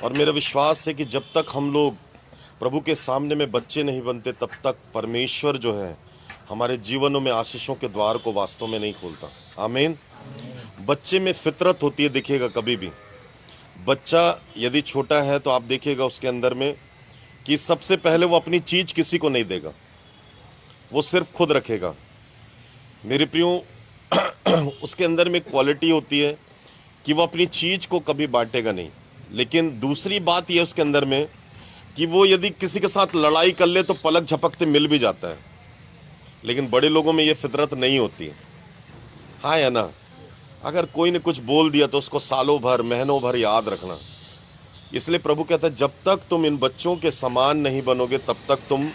और मेरा विश्वास है कि जब तक हम लोग प्रभु के सामने में बच्चे नहीं बनते, तब तक परमेश्वर जो है हमारे जीवनों में आशीषों के द्वार को वास्तव में नहीं खोलता। आमीन। बच्चे में फितरत होती है, देखिएगा कभी भी बच्चा यदि छोटा है तो आप देखिएगा उसके अंदर में कि सबसे पहले वो अपनी चीज किसी को नहीं देगा, वो सिर्फ खुद रखेगा। मेरे प्रियो उसके अंदर में क्वालिटी होती है कि वो अपनी चीज को कभी बांटेगा नहीं। लेकिन दूसरी बात ये उसके अंदर में कि वो यदि किसी के साथ लड़ाई कर ले तो पलक झपकते मिल भी जाता है। लेकिन बड़े लोगों में ये फितरत नहीं होती है। हाँ या ना? अगर कोई ने कुछ बोल दिया तो उसको सालों भर महीनों भर याद रखना। इसलिए प्रभु कहता है जब तक तुम इन बच्चों के समान नहीं बनोगे तब तक तुम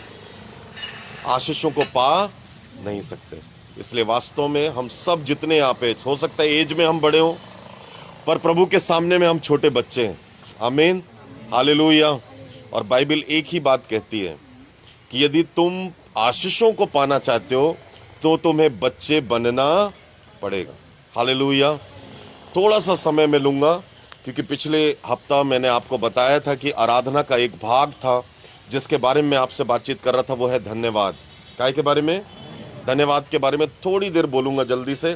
आशीषों को पा नहीं सकते। इसलिए वास्तव में हम सब जितने यहाँ पे, हो सकता है एज में हम बड़े हों पर प्रभु के सामने में हम छोटे बच्चे हैं। आमीन, हालेलुया। और बाइबल एक ही बात कहती है कि यदि तुम आशीषों को पाना चाहते हो तो तुम्हें बच्चे बनना पड़ेगा। हालेलुया। थोड़ा सा समय मैं लूँगा क्योंकि पिछले हफ्ता मैंने आपको बताया था कि आराधना का एक भाग था जिसके बारे में मैं आपसे बातचीत कर रहा था, वो है धन्यवाद। काय के बारे में? धन्यवाद के बारे में थोड़ी देर बोलूँगा जल्दी से।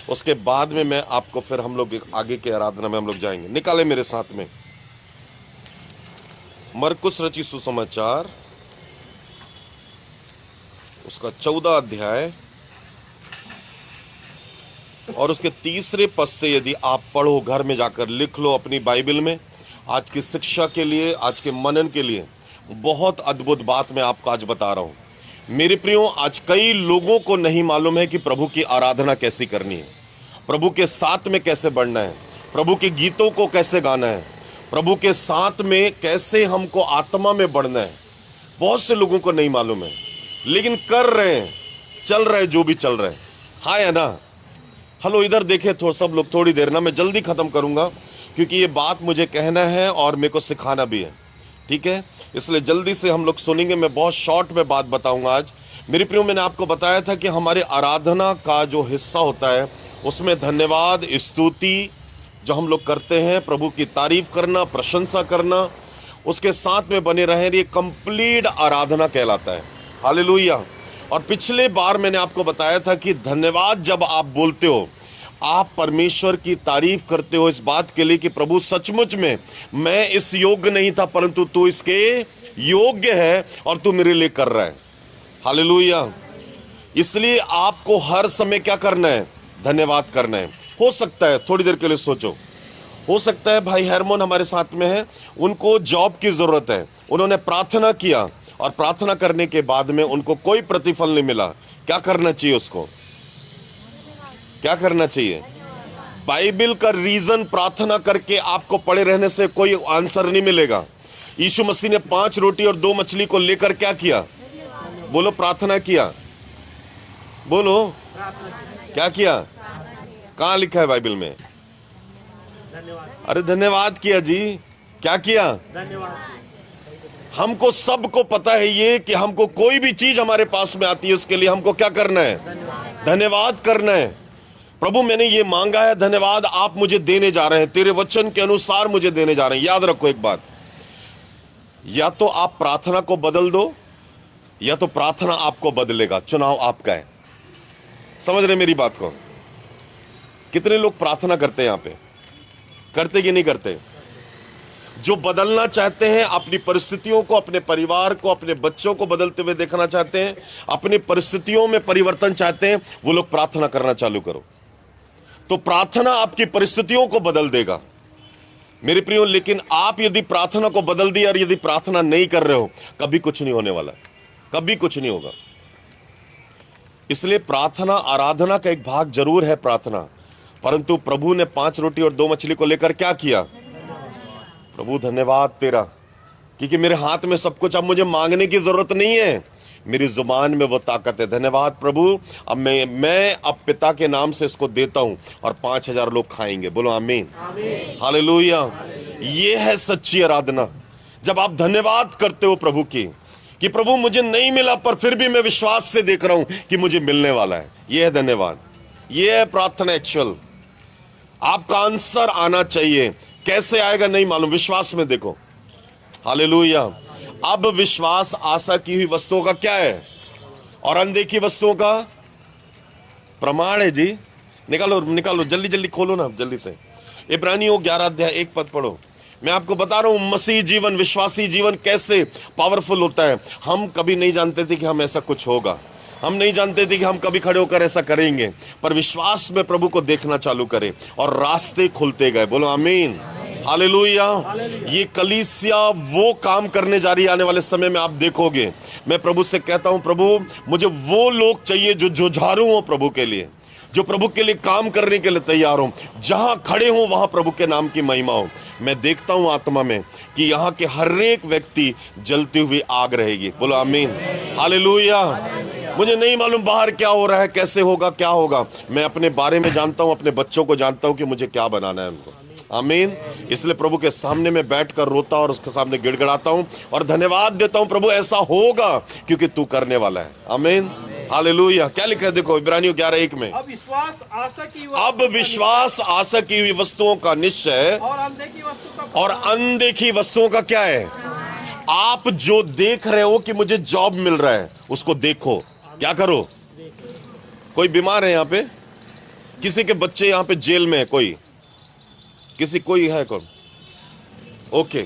उसके बाद में मैं आपको फिर हम लोग आगे के आराधना में हम लोग जाएंगे। निकाले मेरे साथ में मरकुस रचित सुसमाचार उसका 14 अध्याय और उसके 3 पद से यदि आप पढ़ो, घर में जाकर लिख लो अपनी बाइबल में। आज की शिक्षा के लिए, आज के मनन के लिए बहुत अद्भुत बात मैं आपको आज बता रहा हूं। मेरे प्रियो, आज कई लोगों को नहीं मालूम है कि प्रभु की आराधना कैसी करनी है, प्रभु के साथ में कैसे बढ़ना है, प्रभु के गीतों को कैसे गाना है, प्रभु के साथ में कैसे हमको आत्मा में बढ़ना है। बहुत से लोगों को नहीं मालूम है, लेकिन कर रहे हैं, चल रहे जो भी चल रहे हैं। हाँ या ना? हेलो, इधर देखे सब लोग। थोड़ी देर ना, मैं जल्दी खत्म करूंगा क्योंकि ये बात मुझे कहना है और मेरे को सिखाना भी है, ठीक है? इसलिए जल्दी से हम लोग सुनेंगे। मैं बहुत शॉर्ट में बात बताऊंगा आज। मेरे प्रियो, मैंने आपको बताया था कि हमारे आराधना का जो हिस्सा होता है उसमें धन्यवाद, स्तुति जो हम लोग करते हैं, प्रभु की तारीफ करना, प्रशंसा करना, उसके साथ में बने रहे, ये कंप्लीट आराधना कहलाता है। हालेलुया। और पिछले बार मैंने आपको बताया था कि धन्यवाद जब आप बोलते हो, आप परमेश्वर की तारीफ करते हो इस बात के लिए कि प्रभु सचमुच में मैं इस योग्य नहीं था परंतु तू इसके योग्य है और तू मेरे लिए कर रहा है। हालेलुया। इसलिए आपको हर समय क्या करना है? धन्यवाद करना है। हो सकता है, थोड़ी देर के लिए सोचो, हो सकता है भाई हरमोन हमारे साथ में है, उनको जॉब की जरूरत है, उन्होंने प्रार्थना किया और प्रार्थना करने के बाद में उनको कोई प्रतिफल नहीं मिला। क्या करना चाहिए उसको? क्या करना चाहिए? बाइबल का रीजन प्रार्थना करके आपको पड़े रहने से कोई आंसर नहीं मिलेगा। यीशु मसीह ने 5 रोटी और 2 मछली को लेकर क्या किया? बोलो, प्रार्थना किया। बोलो, क्या किया? कहां लिखा है बाइबल में? अरे धन्यवाद किया जी। क्या किया? धन्यवाद। हमको सबको पता है ये कि हमको कोई भी चीज हमारे पास में आती है उसके लिए हमको क्या करना है? धन्यवाद करना है। प्रभु, मैंने ये मांगा है, धन्यवाद आप मुझे देने जा रहे हैं, तेरे वचन के अनुसार मुझे देने जा रहे हैं। याद रखो एक बात, या तो आप प्रार्थना को बदल दो या तो प्रार्थना आपको बदलेगा। चुनाव आपका है। समझ रहे मेरी बात को? कितने लोग प्रार्थना करते हैं यहां पे? करते कि नहीं करते? जो बदलना चाहते हैं, अपनी परिस्थितियों को, अपने परिवार को, अपने बच्चों को बदलते हुए देखना चाहते हैं, अपनी परिस्थितियों में परिवर्तन चाहते हैं, वो लोग प्रार्थना करना चालू करो तो प्रार्थना आपकी परिस्थितियों को बदल देगा मेरे प्रियो। लेकिन आप यदि प्रार्थना को बदल दिया और यदि प्रार्थना नहीं कर रहे हो, कभी कुछ नहीं होने वाला, कभी कुछ नहीं होगा। इसलिए प्रार्थना, आराधना का एक भाग जरूर है प्रार्थना, परंतु प्रभु ने 5 रोटी और 2 मछली को लेकर क्या किया? प्रभु धन्यवाद तेरा, क्योंकि मेरे हाथ में सब कुछ, अब मुझे मांगने की जरूरत नहीं है, मेरी जुबान में वो ताकत है। धन्यवाद प्रभु, अब मैं अब पिता के नाम से इसको देता हूं और 5000 लोग खाएंगे। बोलो आमीन, हालेलुया। ये है सच्ची आराधना, जब आप धन्यवाद करते हो प्रभु की कि प्रभु मुझे नहीं मिला पर फिर भी मैं विश्वास से देख रहा हूं कि मुझे मिलने वाला है। यह है धन्यवाद, यह है प्रार्थना। एक्चुअल आपका आंसर आना चाहिए। कैसे आएगा नहीं मालूम, विश्वास में देखो। हालेलुया। अब विश्वास आशा की हुई वस्तुओं का क्या है और अनदेखी वस्तुओं का प्रमाण है। जी निकालो निकालो, जल्दी जल्दी खोलो ना, जल्दी से। इब्रानियों 11 अध्याय 1 पद पढ़ो। मैं आपको बता रहा हूं मसीह जीवन, विश्वासी जीवन कैसे पावरफुल होता है। हम कभी नहीं जानते थे कि हम ऐसा कुछ होगा, हम नहीं जानते थे कि हम कभी खड़े होकर ऐसा करेंगे, पर विश्वास में प्रभु को देखना चालू करें और रास्ते खुलते गए। बोलो आमीन, हालेलुया। ये कलीसिया वो काम करने जा रही है आने वाले समय में, आप देखोगे। मैं प्रभु से कहता हूं, प्रभु मुझे वो लोग चाहिए जो जुझारू हो प्रभु के लिए, जो प्रभु के लिए काम करने के लिए तैयार हो, जहां खड़े हो वहां प्रभु के नाम की महिमा हो। मैं देखता हूं आत्मा में कि यहां के हर एक व्यक्ति जलती हुई आग रहेगी। बोलो आमीन, हालेलुया। मुझे नहीं मालूम बाहर क्या हो रहा है, कैसे होगा, क्या होगा। मैं अपने बारे में जानता हूं, अपने बच्चों को जानता हूं कि मुझे क्या बनाना है उनको। आमीन। इसलिए प्रभु के सामने मैं बैठकर रोता और उसके सामने गिड़गिड़ाता हूं और धन्यवाद देता हूं, प्रभु ऐसा होगा क्योंकि तू करने वाला है। आमीन, हालेलुया। क्या लिखा है देखो इब्रानियों 11:1 में। अब विश्वास आशा की हुई वस्तुओं का निश्चय और अनदेखी वस्तुओं का क्या है। आप जो देख रहे हो कि मुझे जॉब मिल रहा है, उसको देखो। क्या करो। कोई बीमार है यहाँ पे, किसी के बच्चे यहाँ पे जेल में है, कोई है कौन? ओके,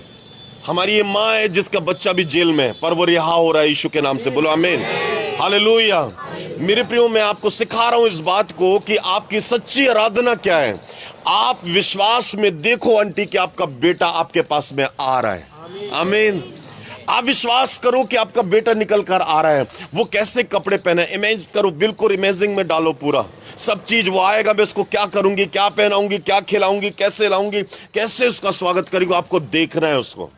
हमारी ये माँ है जिसका बच्चा भी जेल में है, पर वो रिहा हो रहा है यीशु के नाम से। बोलो आमीन, हालेलुया। मेरे प्रियो, मैं आपको सिखा रहा हूं इस बात को कि आपकी सच्ची आराधना क्या है। आप विश्वास में देखो आंटी कि आपका बेटा आपके पास में आ रहा है। आमीन। आप विश्वास करो कि आपका बेटा निकल कर आ रहा है। वो कैसे कपड़े पहने, इमेज करो, बिल्कुल इमेजिंग में डालो पूरा सब चीज। वो आएगा, मैं उसको क्या करूंगी, क्या पहनाऊंगी, क्या खिलाऊंगी, कैसे लाऊंगी, कैसे उसका स्वागत करेंगे। आपको देखना है उसको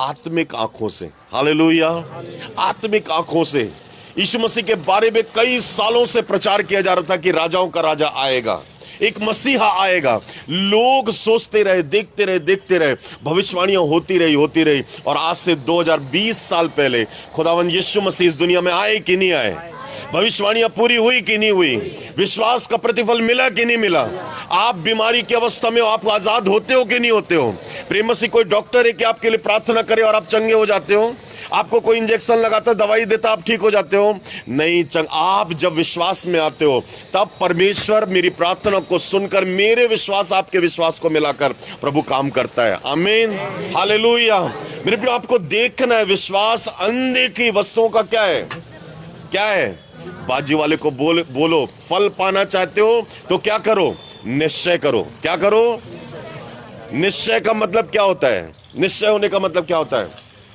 आत्मिक आंखों से। हालेलुया, आत्मिक आंखों से। यीशु मसीह के बारे में कई सालों से प्रचार किया जा रहा था कि राजाओं का राजा आएगा, एक मसीहा आएगा। लोग सोचते रहे, देखते रहे, भविष्यवाणियां होती रही और आज से 2020 साल पहले खुदावंद यीशु मसीह इस दुनिया में आए कि नहीं आए, भविष्यवाणियां पूरी हुई कि नहीं हुई, विश्वास का प्रतिफल मिला कि नहीं मिला। आप बीमारी की अवस्था में हो, आप आजाद होते हो कि नहीं होते हो। प्रेम मसीह कोई डॉक्टर है कि आपके लिए प्रार्थना करे और आप चंगे हो जाते हो। आपको कोई इंजेक्शन लगाता, दवाई देता, आप ठीक हो जाते हो? नहीं, आप जब विश्वास में आते हो तब परमेश्वर मेरी प्रार्थना को सुनकर मेरे विश्वास आपके विश्वास को मिलाकर प्रभु काम करता है। आमीन, हालेलुया। मेरे प्रिय, आपको देखना है विश्वास अनदेखी वस्तुओं का क्या है। क्या है? बाजी वाले को बोलो फल पाना चाहते हो तो क्या करो, निश्चय करो। क्या करो? निश्चय का मतलब क्या होता है? निश्चय होने का मतलब क्या होता है?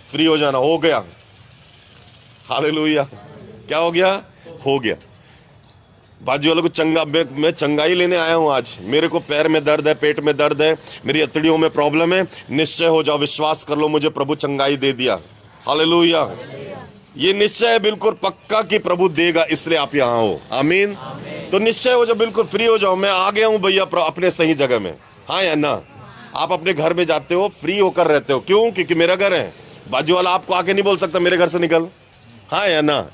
फ्री हो जाना। हो गया, हालेलुया। क्या हो गया? हो गया। बाजू वालों को मैं चंगाई लेने आया हूं आज। मेरे को पैर में दर्द है, पेट में दर्द है, मेरी अतड़ियों में प्रॉब्लम है। निश्चय हो जाओ, विश्वास कर लो, मुझे प्रभु चंगाई दे दिया। हालेलुया। ये निश्चय है बिल्कुल पक्का कि प्रभु देगा, इसलिए आप यहां हो। आमीन। तो निश्चय हो जाओ, बिल्कुल फ्री हो जाओ। मैं आ गया हूं भैया अपने सही जगह में। हाँ या ना? आप अपने घर में जाते हो, फ्री होकर रहते हो। क्यों? क्योंकि मेरा घर है। बाजू वाला आपको आके नहीं बोल सकता मेरे घर से निकल। हाँ या ना?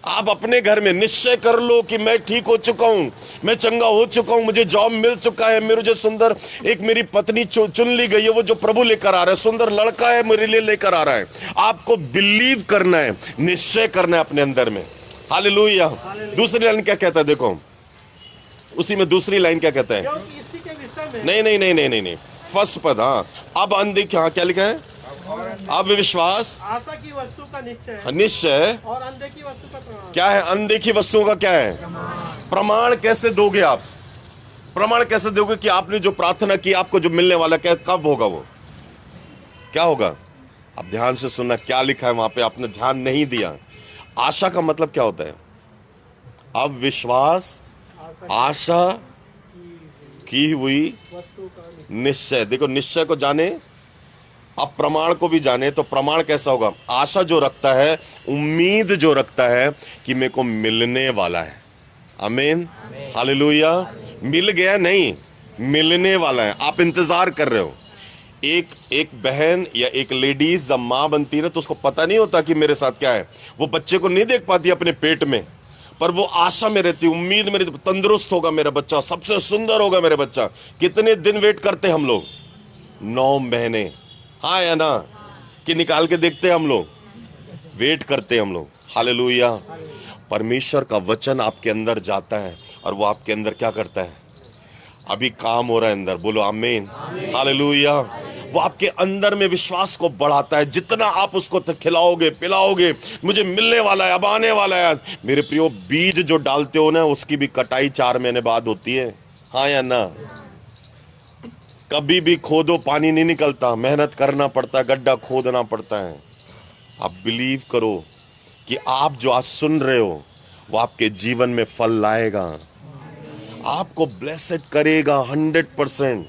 आप अपने घर में निश्चय कर लो कि मैं ठीक हो चुका हूं, मैं चंगा हो चुका हूं, मुझे जॉब मिल चुका है, मुझे सुंदर एक मेरी पत्नी चुन ली गई है, वो जो प्रभु लेकर आ रहा है, सुंदर लड़का है मेरे लिए लेकर आ रहा है। आपको बिलीव करना है, निश्चय करना है अपने अंदर में। हालेलुया। दूसरी लाइन क्या कहता है देखो, उसी में दूसरी लाइन क्या कहता है? नहीं, फर्स्ट पद। हाँ, अब अनदेखी। हाँ, क्या लिखा है? अब विश्वास आशा की वस्तु का निश्चय और अनदेखी वस्तु का प्रमाण। क्या है? अनदेखी वस्तुओं का क्या है? प्रमाण। कैसे दोगे आप? प्रमाण कैसे दोगे कि आपने जो प्रार्थना की आपको जो मिलने वाला, क्या कब होगा? वो क्या होगा? आप ध्यान से सुनना, क्या लिखा है वहां पे, आपने ध्यान नहीं दिया। आशा का मतलब क्या होता है? अब विश्वास आशा की हुई निश्चय। देखो, निश्चय को जाने, अब प्रमाण को भी जाने। तो प्रमाण कैसा होगा? आशा जो रखता है, उम्मीद जो रखता है कि मेरे को मिलने वाला है। आमीन, हालेलुया। मिल गया नहीं, मिलने वाला है। आप इंतजार कर रहे हो। एक बहन या एक लेडीज जब माँ बनती है ना, तो उसको पता नहीं होता कि मेरे साथ क्या है। वो बच्चे को नहीं देख पाती अपने पेट में, पर वो आशा में रहती, उम्मीद में रहती, तंदुरुस्त होगा मेरा बच्चा, सबसे सुंदर होगा मेरा बच्चा। कितने दिन वेट करते हम लोग। 9 महीने, हाँ या ना, कि निकाल के देखते हैं हम लोग, वेट करते हैं हम लोग। हालेलुया। परमेश्वर का वचन आपके अंदर जाता है और वो आपके अंदर क्या करता है? अभी काम हो रहा है अंदर, बोलो आमीन। हालेलुया। वो आपके अंदर में विश्वास को बढ़ाता है। जितना आप उसको खिलाओगे पिलाओगे, मुझे मिलने वाला है, अब आने वाला है। मेरे प्रियो, बीज जो डालते हो ना, उसकी भी कटाई 4 महीने बाद होती है, हाँ या ना? कभी भी खोदो, पानी नहीं निकलता, मेहनत करना पड़ता है, गड्ढा खोदना पड़ता है। आप बिलीव करो कि आप जो आज सुन रहे हो वो आपके जीवन में फल लाएगा, आपको ब्लेसेड करेगा 100%।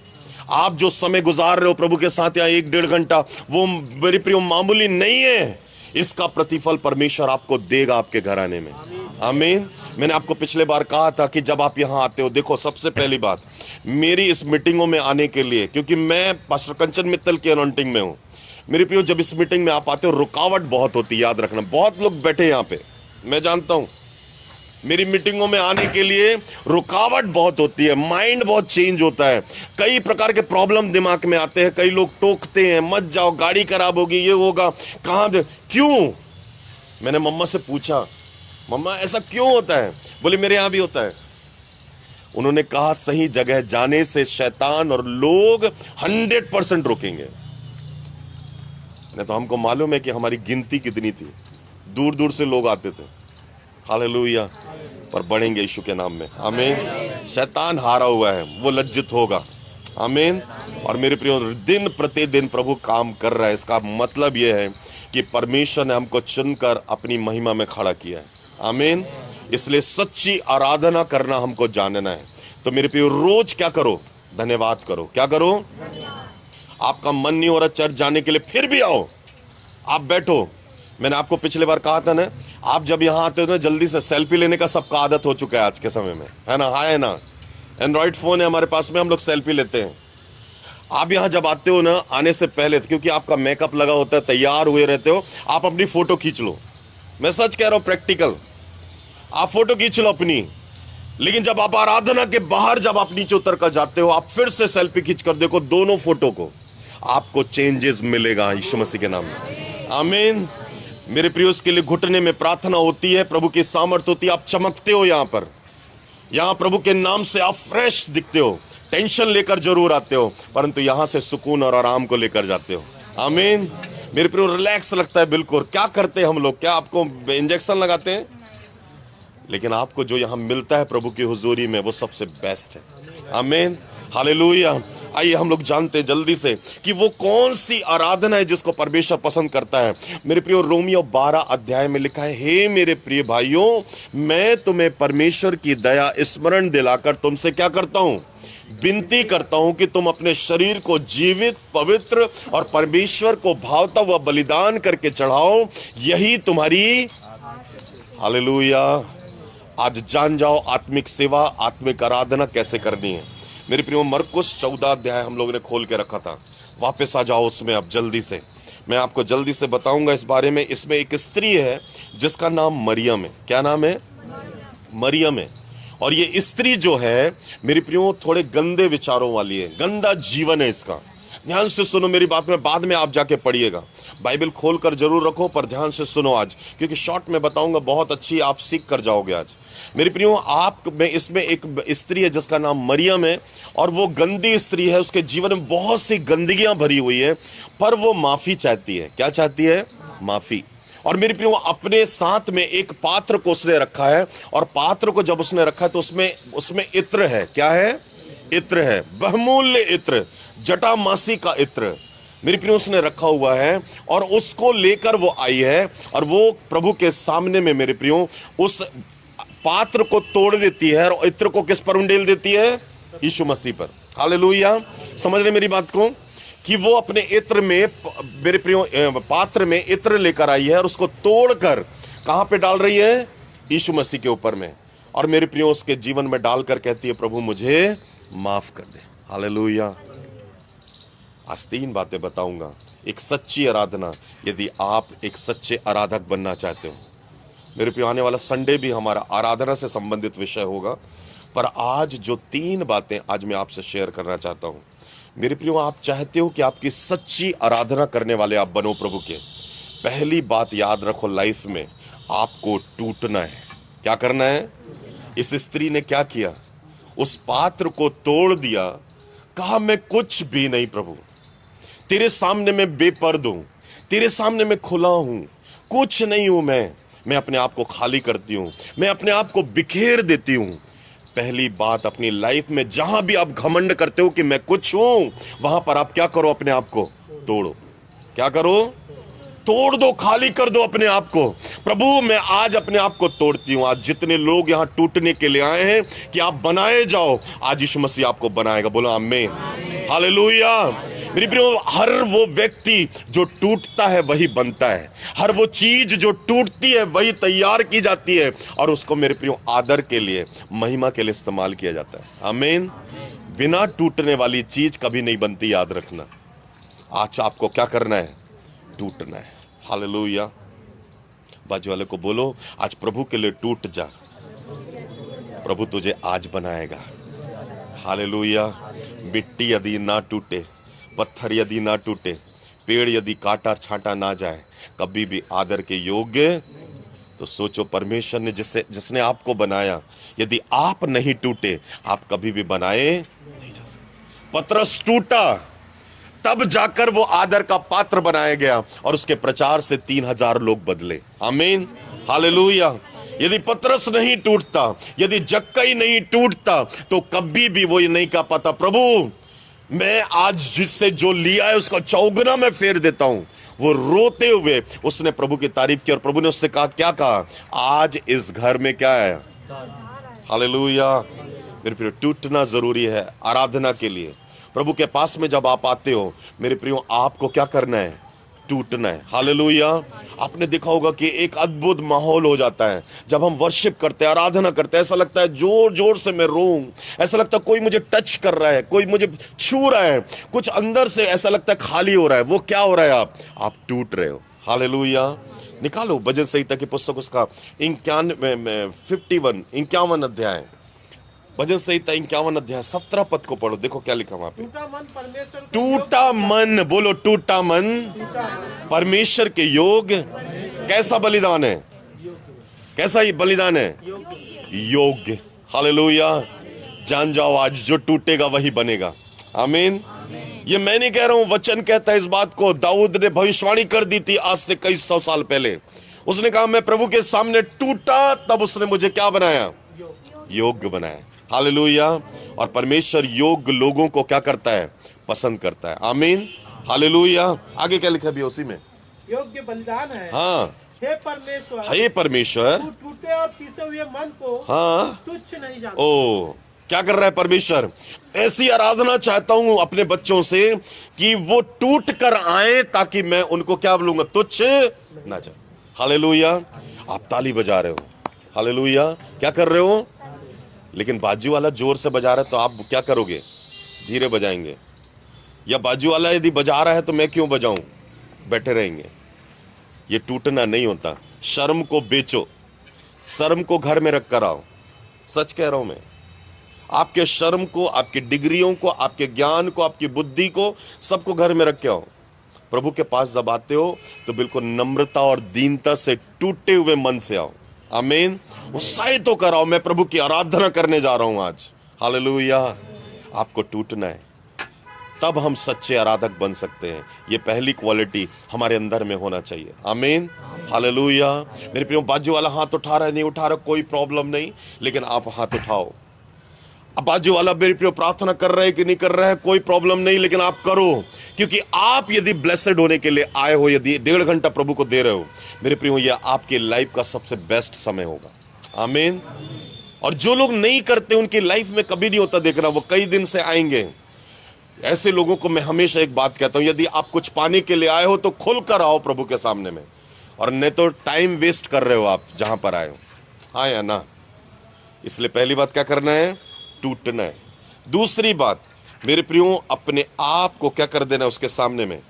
आप जो समय गुजार रहे हो प्रभु के साथ, या 1-1.5 घंटा, वो मेरे प्रियो मामूली नहीं है। इसका प्रतिफल परमेश्वर आपको देगा आपके घराने में। आमीन। मैंने आपको पिछले बार कहा था कि जब आप यहां आते हो, देखो सबसे पहली बात, मेरी इस मीटिंगों में आने के लिए, क्योंकि मैं पास्टर कंचन मित्तल की अनॉइंटिंग में हूं, मेरे प्रियो, जब इस मीटिंग में आप आते हो रुकावट बहुत होती है, याद रखना। बहुत लोग बैठे यहां पे, मैं जानता हूं, मेरी मीटिंगों में आने के लिए रुकावट बहुत होती है, माइंड बहुत चेंज होता है, कई प्रकार के प्रॉब्लम दिमाग में आते हैं। कई लोग टोकते हैं, मत जाओ, गाड़ी खराब होगी, ये होगा, कहां, क्यों? मैंने मम्मा से पूछा, मम्मा ऐसा क्यों होता है? बोले मेरे यहां भी होता है। उन्होंने कहा सही जगह जाने से शैतान और लोग 100% रोकेंगे। नहीं तो हमको मालूम है कि हमारी गिनती कितनी थी, दूर दूर से लोग आते थे। हालेलुया। पर बढ़ेंगे यीशु के नाम में, आमीन। शैतान हारा हुआ है, वो लज्जित होगा, आमीन। और मेरे प्रियो, दिन प्रतिदिन प्रभु काम कर रहा है। इसका मतलब यह है कि परमेश्वर ने हमको चुनकर अपनी महिमा में खड़ा किया है, आमीन। इसलिए सच्ची आराधना करना हमको जानना है। तो मेरे प्रियो, रोज क्या करो? धन्यवाद करो। क्या करो? आपका मन नहीं हो रहा चर्च जाने के लिए, फिर भी आओ, आप बैठो। मैंने आपको पिछले बार कहा था ना, आप जब यहां आते हो ना, जल्दी से सेल्फी लेने का सबका आदत हो चुका है आज के समय में, है ना? हाँ है ना? एंड्रॉइड फोन है हमारे पास में, हम लोग सेल्फी लेते हैं। आप यहां जब आते हो ना, आने से पहले, क्योंकि आपका मेकअप लगा होता है, तैयार हुए रहते हो, आप अपनी फोटो खींच लो। मैं सच कह रहा हूं, प्रैक्टिकल, आप फोटो खींच लो अपनी। लेकिन जब आप आराधना के बाहर, जब आप नीचे उतर कर जाते हो, आप फिर से सेल्फी खींच कर देखो दोनों फोटो को, आपको चेंजेस मिलेगा यीशु मसीह के नाम में, आमीन। मेरे प्रियो, इसके लिए घुटने में प्रार्थना होती है, प्रभु की सामर्थ होती है। आप चमकते हो यहां पर, यहां प्रभु के नाम से आप फ्रेश दिखते हो। टेंशन लेकर जरूर आते हो, परंतु यहां से सुकून और आराम को लेकर जाते हो, आमीन। मेरे प्रियो, रिलैक्स लगता है बिल्कुल। क्या करते हैं हम लोग? क्या आपको इंजेक्शन लगाते हैं? लेकिन आपको जो यहां मिलता है प्रभु की हुजूरी में, वो सबसे बेस्ट है, आमीन। हालेलुया। आइए हम लोग जानते हैं जल्दी से कि वो कौन सी आराधना है जिसको परमेश्वर पसंद करता है। मेरे प्रियो, रोमियो 12 अध्याय में लिखा है, हे मेरे प्रिय भाइयों, मैं तुम्हें परमेश्वर की दया स्मरण दिलाकर तुमसे क्या करता हूं? विनती करता हूं कि तुम अपने शरीर को जीवित, पवित्र और परमेश्वर को भावता हुआ बलिदान करके चढ़ाओ, यही तुम्हारी, हालेलुया। आज जान जाओ आत्मिक सेवा, आत्मिक आराधना कैसे करनी है। मेरे प्रियो, मरकुस 14 अध्याय हम लोगों ने खोल के रखा था, वापस आ जाओ उसमें। अब जल्दी से मैं आपको जल्दी से बताऊंगा इस बारे में। इसमें एक स्त्री है जिसका नाम मरियम है। क्या नाम है? मरियम है। और ये स्त्री जो है मेरे प्रियो, थोड़े गंदे विचारों वाली है, गंदा जीवन है इसका। ध्यान से सुनो मेरी बात में, बाद में आप जाके पढ़िएगा, बाइबल खोल कर जरूर रखो, पर ध्यान से सुनो आज, क्योंकि शॉर्ट में बताऊंगा, बहुत अच्छी, आप सीख कर जाओगे आज। मेरे प्रियो, आप में इसमें एक स्त्री है जिसका नाम मरियम है, और वो गंदी स्त्री है, उसके जीवन में बहुत सी गंदगियां भरी हुई है, पर वो माफी चाहती है। क्या चाहती है? माफी। और मेरे प्रियो, अपने साथ में एक पात्र को उसने रखा है, और पात्र को जब उसने रखा है तो उसमें इत्र है। क्या है? इत्र है, बहुमूल्य इत्र, जटामासी का इत्र मेरे प्रियो उसने रखा हुआ है, और उसको लेकर वो आई है, और वो प्रभु के सामने में मेरे प्रियो उस पात्र को तोड़ देती है, और इत्र को किस पर उंडेल देती है? यीशु मसीह पर। हालेलुया। समझ रहे मेरी बात को, कि वो अपने इत्र में, मेरे प्रियो, पात्र में इत्र लेकर आई है, और उसको तोड़कर कहां पे डाल रही है? यीशु मसीह के ऊपर में। और मेरे प्रियो, उसके जीवन में डालकर कहती है, प्रभु मुझे माफ कर दे। हालेलुया। आज 3 बातें बताऊंगा। एक सच्ची आराधना, यदि आप एक सच्चे आराधक बनना चाहते हो। मेरे प्रिय, आने वाला संडे भी हमारा आराधना से संबंधित विषय होगा, पर आज जो 3 बातें आज मैं आपसे शेयर करना चाहता हूं, मेरे प्रियो, आप चाहते हो कि आपकी सच्ची आराधना करने वाले आप बनो प्रभु के, पहली बात याद रखो, लाइफ में आपको टूटना है। क्या करना है? इस स्त्री ने क्या किया? उस पात्र को तोड़ दिया, कहा मैं कुछ भी नहीं प्रभु, तेरे सामने मैं बेपर्द हूं, तेरे सामने मैं खुला हूं, कुछ नहीं हूं मैं अपने आप को खाली करती हूं, मैं अपने आप को बिखेर देती हूं। पहली बात, अपनी लाइफ में जहां भी आप घमंड करते हो कि मैं कुछ हूं, वहां पर आप क्या करो? अपने आप को तोड़ो। क्या करो? तोड़ दो, खाली कर दो अपने आप को। प्रभु मैं आज अपने आप को तोड़ती हूं। आज जितने लोग यहां टूटने के लिए आए हैं कि आप बनाए जाओ, आज यीशु मसीह आपको बनाएगा। बोलो आमीन, हालेलुया। मेरे प्रियो, हर वो व्यक्ति जो टूटता है वही बनता है, हर वो चीज जो टूटती है वही तैयार की जाती है, और उसको मेरे प्रियो आदर के लिए, महिमा के लिए इस्तेमाल किया जाता है। आमीन। बिना टूटने वाली चीज कभी नहीं बनती, याद रखना। आज आपको क्या करना है? टूटना है। हालेलुया। बाजू वाले को बोलो, आज प्रभु के लिए टूट जा, प्रभु तुझे आज बनाएगा। हालेलुया। मिट्टी यदि ना टूटे, पत्थर यदि ना टूटे, पेड़ यदि काटा छाटा ना जाए कभी भी आदर के योग्य, तो सोचो परमेश्वर ने जिसने आपको बनाया, यदि आप नहीं टूटे आप कभी भी बनाए नहीं जा सकते। पतरस टूटा, तब जाकर वो आदर का पात्र बनाया गया, और उसके प्रचार से 3000 लोग बदले। आमीन, हालेलुया। यदि पतरस नहीं टूटता, यदि जक्कई नहीं टूटता, तो कभी भी वो ये नहीं कह पाता, प्रभु मैं आज जिससे जो लिया है उसका चौगुना मैं फेर देता हूं। वो रोते हुए उसने प्रभु की तारीफ की, और प्रभु ने उससे कहा, क्या कहा? आज इस घर में क्या है? हालेलुया। मेरे प्रियो, टूटना जरूरी है आराधना के लिए। प्रभु के पास में जब आप आते हो मेरे प्रियो, आपको क्या करना है? टूटना है। हालेलुया। आपने देखा होगा कि एक अद्भुत माहौल हो जाता है जब हम वर्शिप करते हैं, आराधना करते हैं। ऐसा लगता है जोर जोर से मैं रोऊं, ऐसा लगता है कोई मुझे टच कर रहा है, कोई मुझे छू रहा है, कुछ अंदर से ऐसा लगता है खाली हो रहा है। वो क्या हो रहा है? आप टूट रहे हो। हालेलुया। निकालो भजन संहिता की पुस्तक, उसका 51 अध्याय, भजन संहिता 51 अध्याय 17 पद को पढ़ो। देखो क्या लिखा वहां पे। टूटा मन, बोलो टूटा मन परमेश्वर के योग। कैसा बलिदान है? कैसा ये बलिदान है? योग्य। हालेलुया। जान जाओ, आज जो टूटेगा वही बनेगा। आमीन। ये मैं नहीं कह रहा हूं, वचन कहता है इस बात को। दाऊद ने भविष्यवाणी कर दी थी आज से कई 100 साल पहले। उसने कहा मैं प्रभु के सामने टूटा, तब उसने मुझे क्या बनाया? योग्य बनाया। हालेलुया। और परमेश्वर योग्य लोगों को क्या करता है? पसंद करता है। आमीन, हालेलुया। आगे क्या लिखा है उसी में? योग्य बलिदान है। हाँ, हे परमेश्वर तू टूटे और पीसे हुए मन को हाँ तुच्छ नहीं जानता। ओ, क्या कर रहा है परमेश्वर? ऐसी आराधना चाहता हूं अपने बच्चों से कि वो टूट कर आए, ताकि मैं उनको क्या बोलूंगा? तुच्छ ना जाए। हालेलुया। आप ताली बजा रहे हो, हालेलुया। क्या कर रहे हो? लेकिन बाजू वाला जोर से बजा रहा है तो आप क्या करोगे? धीरे बजाएंगे। या बाजू वाला यदि बजा रहा है तो मैं क्यों बजाऊं? बैठे रहेंगे। ये टूटना नहीं होता। शर्म को बेचो, शर्म को घर में रख कर आओ। सच कह रहा हूं मैं। आपके शर्म को, आपकी डिग्रियों को, आपके ज्ञान को, आपकी बुद्धि को, सबको घर में रख के आओ। प्रभु के पास जब आते हो तो बिल्कुल नम्रता और दीनता से, टूटे हुए मन से आओ। आमीन। उत्साहित होकर आओ, मैं प्रभु की आराधना करने जा रहा हूं आज। हालेलुया। आपको टूटना है, तब हम सच्चे आराधक बन सकते हैं। ये पहली क्वालिटी हमारे अंदर में होना चाहिए। आमीन, हालेलुया। मेरे प्रियो, बाजू वाला हाथ उठा रहा है, नहीं उठा रहा, कोई प्रॉब्लम नहीं, लेकिन आप हाथ उठाओ। अब बाजू वाला मेरे प्रियो प्रार्थना कर रहे हैं कि नहीं कर रहा है, कोई प्रॉब्लम नहीं, लेकिन आप करो। क्योंकि आप यदि ब्लेसेड होने के लिए आए हो, यदि 1.5 घंटा प्रभु को दे रहे हो, मेरे प्रियो, यह आपके लाइफ का सबसे बेस्ट समय होगा। आमीन। और जो लोग नहीं करते उनकी लाइफ में कभी नहीं होता देखना, वो कई दिन से आएंगे। ऐसे लोगों को मैं हमेशा एक बात कहता हूं, यदि आप कुछ पाने के लिए आए हो तो खुलकर आओ प्रभु के सामने में, और नहीं तो टाइम वेस्ट कर रहे हो आप जहां पर आए हो। हाँ या ना? इसलिए पहली बात क्या करना है? टूटना है। दूसरी बात मेरे प्रियो, अपने आप को क्या कर देना है? उसके सामने में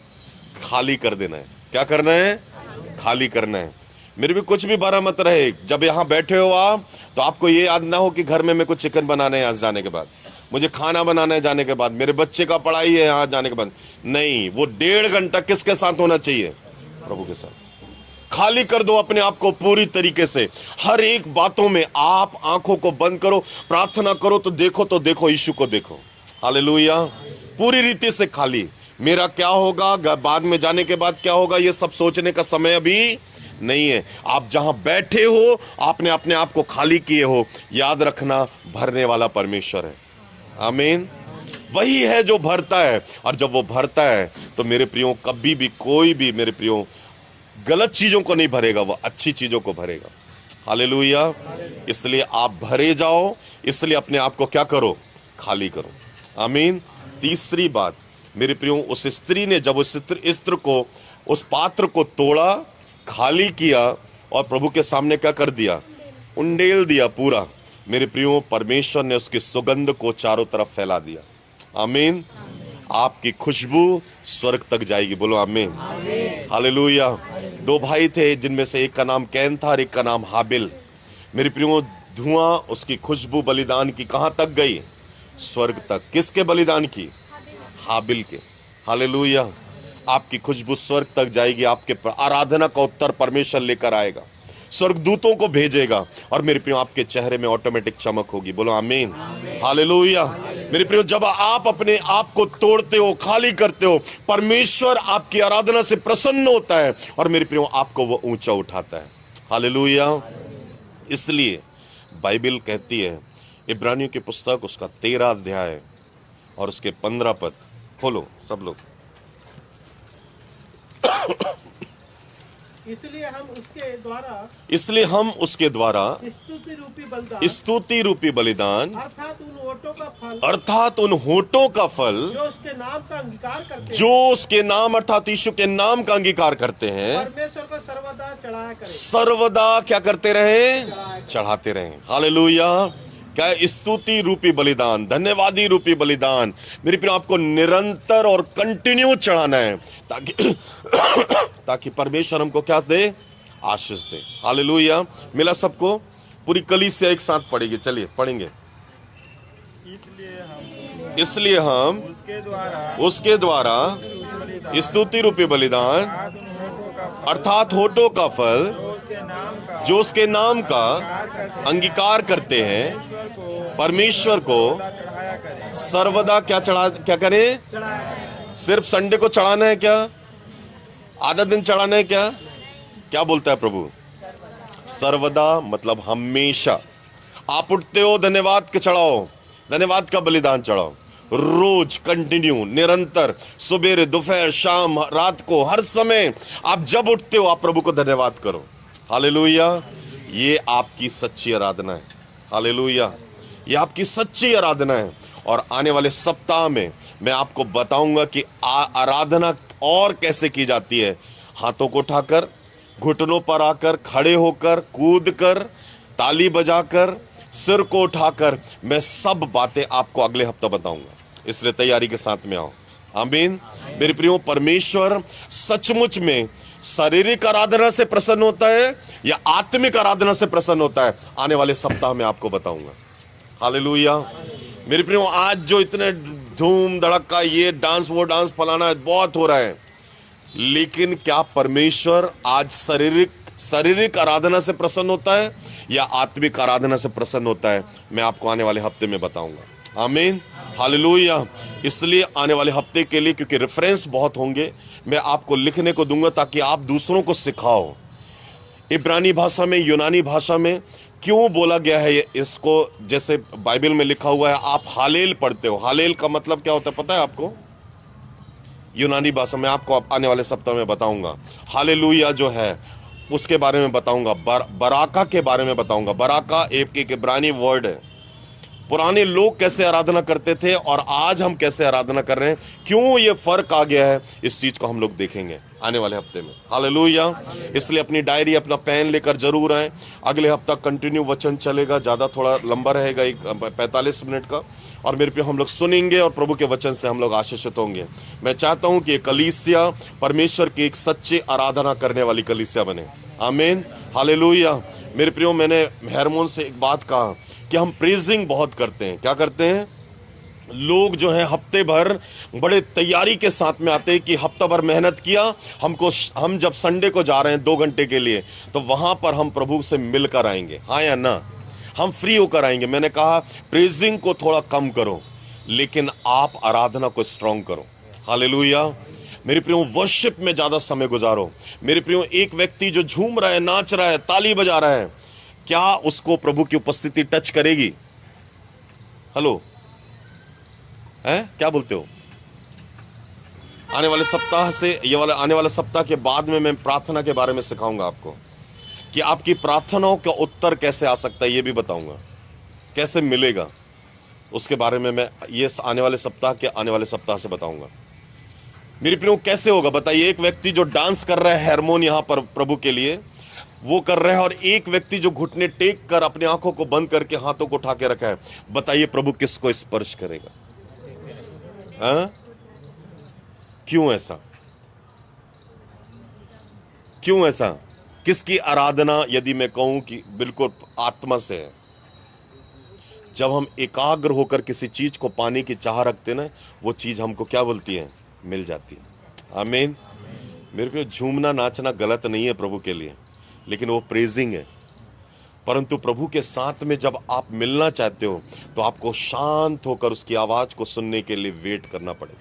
खाली कर देना है। क्या करना है? खाली करना है। मेरे भी कुछ भी भरा मत रहे। जब यहां बैठे हो आप, तो आपको ये याद ना हो कि घर में मैं कुछ चिकन बनाने हैं आज जाने के बाद। मुझे खाना बनाना है जाने के बाद, मेरे बच्चे का पढ़ाई है यहाँ जाने के बाद। नहीं, वो 1.5 घंटा किसके साथ होना चाहिए? प्रभु के साथ। खाली कर दो अपने आप को पूरी तरीके से। हर एक बातों में आप आंखों को बंद करो, प्रार्थना करो, तो देखो यीशु को देखो। हालेलुया। पूरी रीति से खाली। मेरा क्या होगा, बाद में जाने के बाद क्या होगा, ये सब सोचने का समय अभी नहीं है। आप जहां बैठे हो, आपने अपने आप को खाली किए हो, याद रखना भरने वाला परमेश्वर है। आमीन। वही है जो भरता है, और जब वो भरता है तो मेरे प्रियो कभी भी कोई भी मेरे प्रियो गलत चीजों को नहीं भरेगा, वो अच्छी चीजों को भरेगा। हालेलुया। इसलिए आप भरे जाओ, इसलिए अपने आप को क्या करो? खाली करो। आमीन। तीसरी बात मेरे प्रियो, उस स्त्री ने जब उस स्त्री को, उस पात्र को तोड़ा, खाली किया और प्रभु के सामने क्या कर दिया? उंडेल दिया पूरा। मेरे प्रियो, परमेश्वर ने उसकी सुगंध को चारों तरफ फैला दिया। आमीन। आपकी खुशबू स्वर्ग तक जाएगी। बोलो आमीन। हालेलुया। 2 भाई थे, जिनमें से एक का नाम कैन था और एक का नाम हाबिल। मेरे प्रियो, धुआं, उसकी खुशबू बलिदान की कहां तक गई? स्वर्ग तक। किसके बलिदान की? हाबिल के। हालेलुया। आपकी खुशबू स्वर्ग तक जाएगी। आपके आराधना का उत्तर परमेश्वर लेकर आएगा, स्वर्गदूतों को भेजेगा, और मेरे प्रियो आपके चेहरे में ऑटोमेटिक चमक होगी। बोलो आमीन। हालेलुया। मेरे प्रियो, जब आप अपने आप को तोड़ते हो, खाली करते हो, परमेश्वर आपकी आराधना से प्रसन्न होता है, और मेरे प्रियो आपको वो ऊंचा उठाता है। हालेलुया। इसलिए बाइबल कहती है, इब्रानियों की पुस्तक उसका 13 अध्याय और उसके 15 पद खोलो सब लोग। इसलिए हम उसके द्वारा स्तुति रूपी बलिदान अर्थात उन होठों का फल जो उसके नाम का अंगीकार करते जो उसके नाम अर्थात यीशु के नाम का अंगीकार करते हैं, परमेश्वर को सर्वदा चढ़ाया करें। सर्वदा क्या करते रहे? चढ़ाते रहे। हालेलुया। क्या? स्तुति रूपी बलिदान, धन्यवादी रूपी बलिदान। मेरे प्रिय, आपको निरंतर और कंटिन्यू चढ़ाना है, ताकि परमेश्वर हमको क्या दे? आशीष दे। हालेलुया। मिला सबको? पूरी कलीसिया एक साथ पढ़ेगी। चलिए पढ़ेंगे। इसलिए हम उसके द्वारा स्तुति रूपी बलिदान अर्थात होठों का फल जो उसके नाम का अंगीकार करते हैं, परमेश्वर को सर्वदा क्या करें? सिर्फ संडे को चढ़ाना है क्या? आधा दिन चढ़ाना है क्या? क्या बोलता है प्रभु? सर्वदा मतलब हमेशा। आप उठते हो, धन्यवाद के चढ़ाओ, धन्यवाद का बलिदान चढ़ाओ। रोज कंटिन्यू, निरंतर, सुबह, दोपहर, शाम, रात को, हर समय आप जब उठते हो आप प्रभु को धन्यवाद करो। हालेलुया। ये आपकी सच्ची आराधना है। हालेलुया। ये आपकी सच्ची आराधना है। और आने वाले सप्ताह में मैं आपको बताऊंगा कि आराधना और कैसे की जाती है। हाथों को उठाकर, घुटनों पर आकर, खड़े होकर, कूद कर, ताली बजाकर, सिर को उठाकर, मैं सब बातें आपको अगले हफ्ते बताऊंगा। इसलिए तैयारी के साथ में आओ। आमीन। मेरे प्रियो, परमेश्वर सचमुच में शारीरिक आराधना से प्रसन्न होता है या आत्मिक आराधना से प्रसन्न होता है, आने वाले सप्ताह में आपको बताऊंगा। हालेलुया। मेरे प्रियो, आज जो इतने धूम धड़का, ये डांस वो डांस फलाना बहुत हो रहा है, लेकिन क्या परमेश्वर आज शारीरिक आराधना से प्रसन्न होता है या आत्मिक आराधना से प्रसन्न होता है? मैं आपको आने वाले हफ्ते में बताऊंगा। आमीन। हालेलुया। इसलिए आने वाले हफ्ते के लिए, क्योंकि रेफरेंस बहुत होंगे, मैं आपको लिखने को दूंगा ताकि आप दूसरों को सिखाओ। इब्रानी भाषा में, यूनानी भाषा में क्यों बोला गया है इसको? जैसे बाइबल में लिखा हुआ है, आप हालेल पढ़ते हो। हालेल का मतलब क्या होता है पता है आपको? यूनानी भाषा में आपको आने वाले सप्ताह में बताऊंगा। हालेलुया जो है उसके बारे में बताऊंगा। बराका के बारे में बताऊंगा। बराका एक इब्रानी वर्ड है। पुराने लोग कैसे आराधना करते थे और आज हम कैसे आराधना कर रहे हैं, क्यों ये फर्क आ गया है, इस चीज को हम लोग देखेंगे आने वाले हफ्ते में। हालेलुया। इसलिए अपनी डायरी, अपना पेन लेकर जरूर आए। अगले हफ्ता कंटिन्यू वचन चलेगा, ज्यादा थोड़ा लंबा रहेगा, 45 मिनट का, और मेरे पे हम लोग सुनेंगे और प्रभु के वचन से हम लोग आशीषित होंगे। मैं चाहता हूं कि कलीसिया परमेश्वर की एक सच्ची आराधना करने वाली कलीसिया बने। आमीन। हालेलुया। मेरे प्रियो, मैंने हेरमोन से एक बात कहा कि हम प्रेजिंग बहुत करते हैं। क्या करते हैं? लोग जो हैं हफ्ते भर बड़े तैयारी के साथ में आते हैं कि हफ्ता भर मेहनत किया, हम जब संडे को जा रहे हैं 2 घंटे के लिए, तो वहां पर हम प्रभु से मिलकर आएंगे, हाँ या ना? हम फ्री होकर आएंगे। मैंने कहा प्रेजिंग को थोड़ा कम करो, लेकिन आप आराधना को स्ट्रांग करो। हालेलुया। मेरे प्रियो, वर्शिप में ज्यादा समय गुजारो। मेरे प्रियो, एक व्यक्ति जो झूम रहा है, नाच रहा है, ताली बजा रहा है, क्या उसको प्रभु की उपस्थिति टच करेगी? हेलो, है क्या बोलते हो? आने वाले सप्ताह से, आने वाले सप्ताह के बाद में मैं प्रार्थना के बारे में सिखाऊंगा आपको कि आपकी प्रार्थनाओं का उत्तर कैसे आ सकता है, ये भी बताऊंगा, कैसे मिलेगा उसके बारे में मैं ये आने वाले सप्ताह से बताऊंगा। मेरे प्रियो, कैसे होगा बताइए? एक व्यक्ति जो डांस कर रहा है हारमोन यहां पर प्रभु के लिए, वो कर रहा है, और एक व्यक्ति जो घुटने टेक कर अपनी आंखों को बंद करके हाथों को उठा के रखा है, बताइए प्रभु किसको स्पर्श करेगा? क्यों ऐसा? क्यों ऐसा? किसकी आराधना यदि मैं कहूं कि बिल्कुल आत्मा से है? जब हम एकाग्र होकर किसी चीज को पाने की चाह रखते ना, वो चीज हमको क्या बोलती है? मिल जाती है। आमीन। मेरे को झूमना नाचना गलत नहीं है प्रभु के लिए, लेकिन वो प्रेजिंग है। परंतु प्रभु के साथ में जब आप मिलना चाहते हो, तो आपको शांत होकर उसकी आवाज को सुनने के लिए वेट करना पड़ेगा,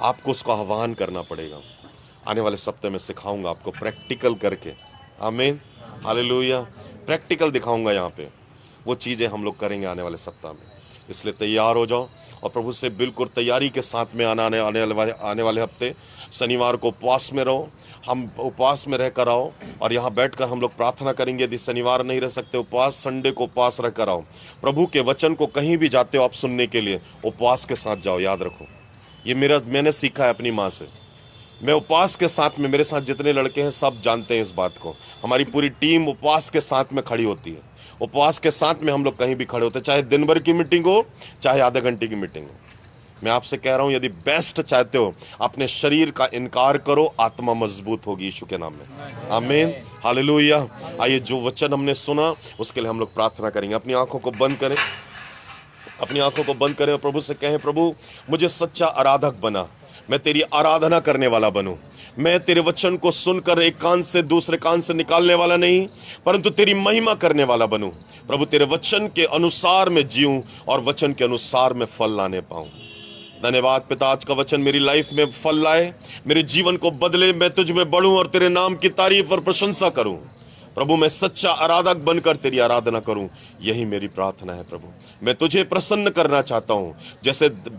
आपको उसको आह्वान करना पड़ेगा। आने वाले सप्ताह में सिखाऊंगा आपको प्रैक्टिकल करके। आमीन, हालेलुया। प्रैक्टिकल दिखाऊंगा यहाँ पे, वो चीजें हम लोग करेंगे आने वाले सप्ताह में। इसलिए तैयार हो जाओ और प्रभु से बिल्कुल तैयारी के साथ में आने वाले हफ्ते शनिवार को उपवास में रहो। हम उपवास में रहकर आओ और यहाँ बैठकर हम लोग प्रार्थना करेंगे। यदि शनिवार नहीं रह सकते उपवास, संडे को उपवास रहकर आओ। प्रभु के वचन को कहीं भी जाते हो आप सुनने के लिए, उपवास के साथ जाओ। याद रखो, ये मैंने सीखा है अपनी माँ से। मैं उपवास के साथ में, मेरे साथ जितने लड़के हैं सब जानते हैं इस बात को, हमारी पूरी टीम उपवास के साथ में खड़ी होती है। उपवास के साथ में हम लोग कहीं भी खड़े होते हैं, चाहे दिन भर की मीटिंग हो, चाहे आधे घंटे की मीटिंग हो। मैं आपसे कह रहा हूं, यदि बेस्ट चाहते हो, अपने शरीर का इनकार करो, आत्मा मजबूत होगी यीशु के नाम में। आमीन, हालेलुया। आइए, जो वचन हमने सुना उसके लिए हम लोग प्रार्थना करेंगे। अपनी आंखों को बंद करें, अपनी आंखों को बंद करें और प्रभु से कहें, प्रभु मुझे सच्चा आराधक बना, मैं तेरी आराधना करने वाला बनूं। मैं तेरे वचन को सुनकर एक कान से दूसरे कान से निकालने वाला नहीं, परंतु तेरी महिमा करने वाला बनूं। प्रभु तेरे वचन के अनुसार मैं जीऊं और वचन के अनुसार मैं फल लाने पाऊं। धन्यवाद पिता, आज का वचन मेरी लाइफ में फल लाए, मेरे जीवन को बदले, मैं तुझ में बढ़ूं और तेरे नाम की तारीफ और प्रशंसा करूं। प्रभु मैं सच्चा आराधक बनकर तेरी आराधना करूं, यही मेरी प्रार्थना है। प्रभु मैं तुझे प्रसन्न करना चाहता हूं,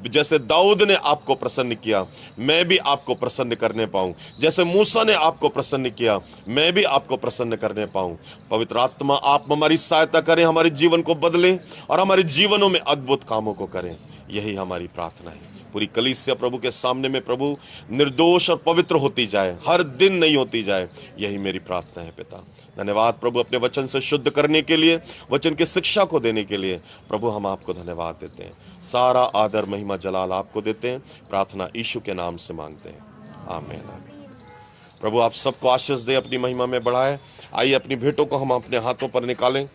जैसे दाऊद ने आपको प्रसन्न किया, मैं भी आपको प्रसन्न करने पाऊं। जैसे मूसा ने आपको प्रसन्न किया, मैं भी आपको प्रसन्न करने पाऊं। पवित्र आत्मा, आप हमारी सहायता करें, हमारे जीवन को बदलें और हमारे जीवनों में अद्भुत कामों को करें, यही हमारी प्रार्थना है। पूरी कलीसिया प्रभु के सामने में प्रभु निर्दोष और पवित्र होती जाए, हर दिन नहीं होती जाए, यही मेरी प्रार्थना है पिता। धन्यवाद प्रभु, अपने वचन से शुद्ध करने के लिए, वचन की शिक्षा को देने के लिए प्रभु हम आपको धन्यवाद देते हैं। सारा आदर महिमा जलाल आपको देते हैं। प्रार्थना यीशु के नाम से मांगते हैं, आमीन। प्रभु आप सबको आशीष दे, अपनी महिमा में बढ़ाए। आइए अपनी भेंटों को हम अपने हाथों पर निकालें।